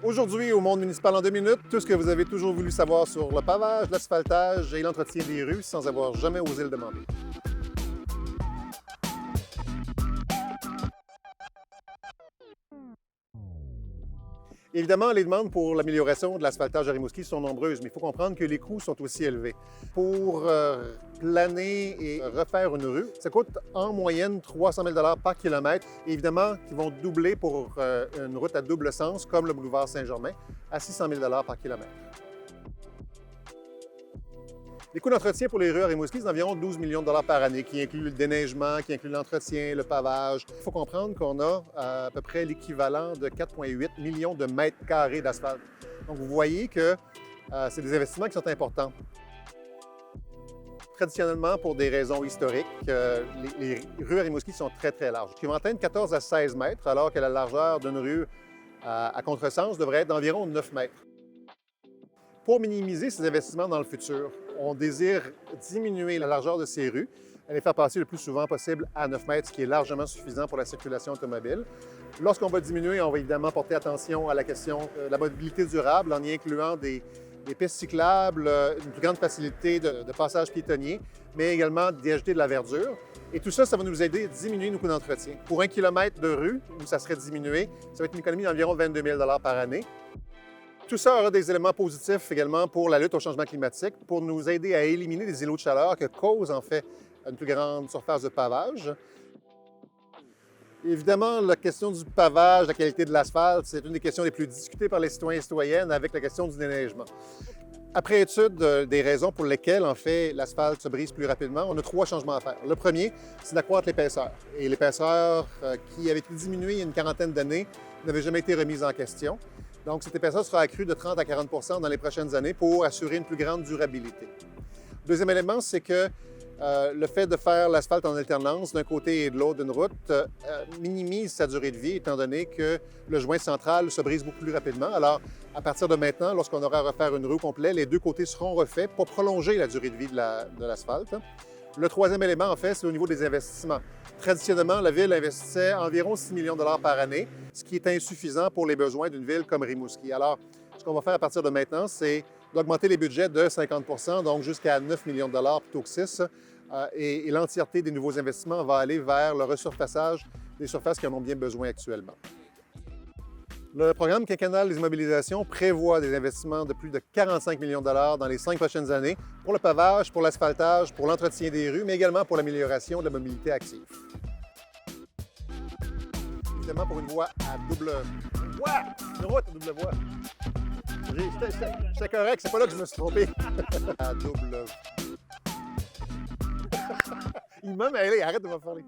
Aujourd'hui, au Monde municipal en 2 minutes, tout ce que vous avez toujours voulu savoir sur le pavage, l'asphaltage et l'entretien des rues sans avoir jamais osé le demander. Évidemment, les demandes pour l'amélioration de l'asphaltage à Rimouski sont nombreuses, mais il faut comprendre que les coûts sont aussi élevés. Pour planer et refaire une rue, ça coûte en moyenne 300 000 par kilomètre. Et évidemment, qui vont doubler pour une route à double sens, comme le boulevard Saint-Germain, à 600 000 par kilomètre. Les coûts d'entretien pour les rues à Rimouski, c'est d'environ 12 millions de dollars par année, qui inclut le déneigement, qui inclut l'entretien, le pavage. Il faut comprendre qu'on a à peu près l'équivalent de 4,8 millions de mètres carrés d'asphalte. Donc, vous voyez que c'est des investissements qui sont importants. Traditionnellement, pour des raisons historiques, les rues à Rimouski sont très, très larges, qui vont atteindre 14 à 16 mètres, alors que la largeur d'une rue à contresens devrait être d'environ 9 mètres. Pour minimiser ces investissements dans le futur, on désire diminuer la largeur de ces rues et les faire passer le plus souvent possible à 9 mètres, ce qui est largement suffisant pour la circulation automobile. Lorsqu'on va diminuer, on va évidemment porter attention à la question de la mobilité durable en y incluant des pistes cyclables, une plus grande facilité de passage piétonnier, mais également d'y ajouter de la verdure. Et tout ça, ça va nous aider à diminuer nos coûts d'entretien. Pour 1 kilomètre de rue où ça serait diminué, ça va être une économie d'environ 22 000 par année. Tout ça aura des éléments positifs également pour la lutte au changement climatique, pour nous aider à éliminer les îlots de chaleur que cause en fait une plus grande surface de pavage. Évidemment, la question du pavage, la qualité de l'asphalte, c'est une des questions les plus discutées par les citoyens et citoyennes avec la question du déneigement. Après étude des raisons pour lesquelles, en fait, l'asphalte se brise plus rapidement, on a 3 changements à faire. Le premier, c'est d'accroître l'épaisseur. Et l'épaisseur qui avait été diminuée il y a une quarantaine d'années n'avait jamais été remise en question. Donc, cette épaisseur sera accrue de 30 à 40 dans les prochaines années pour assurer une plus grande durabilité. Deuxième élément, c'est que le fait de faire l'asphalte en alternance d'un côté et de l'autre d'une route minimise sa durée de vie, étant donné que le joint central se brise beaucoup plus rapidement. Alors, à partir de maintenant, lorsqu'on aura à refaire une rue complète, les deux côtés seront refaits pour prolonger la durée de vie de l'asphalte. Le troisième élément, en fait, c'est au niveau des investissements. Traditionnellement, la Ville investissait environ 6 millions de dollars par année, ce qui est insuffisant pour les besoins d'une ville comme Rimouski. Alors, ce qu'on va faire à partir de maintenant, c'est d'augmenter les budgets de 50 donc jusqu'à 9 millions de dollars plutôt que 6. Et l'entièreté des nouveaux investissements va aller vers le resurfaçage des surfaces qui en ont bien besoin actuellement. Le programme quinquennal des immobilisations prévoit des investissements de plus de 45 millions de dollars dans les 5 prochaines années pour le pavage, pour l'asphaltage, pour l'entretien des rues, mais également pour l'amélioration de la mobilité active. Évidemment, pour une voie à double... Une route à double voie! J'étais correct, c'est pas là que je me suis trompé. À double... Il m'a mêlé, arrête de me parler.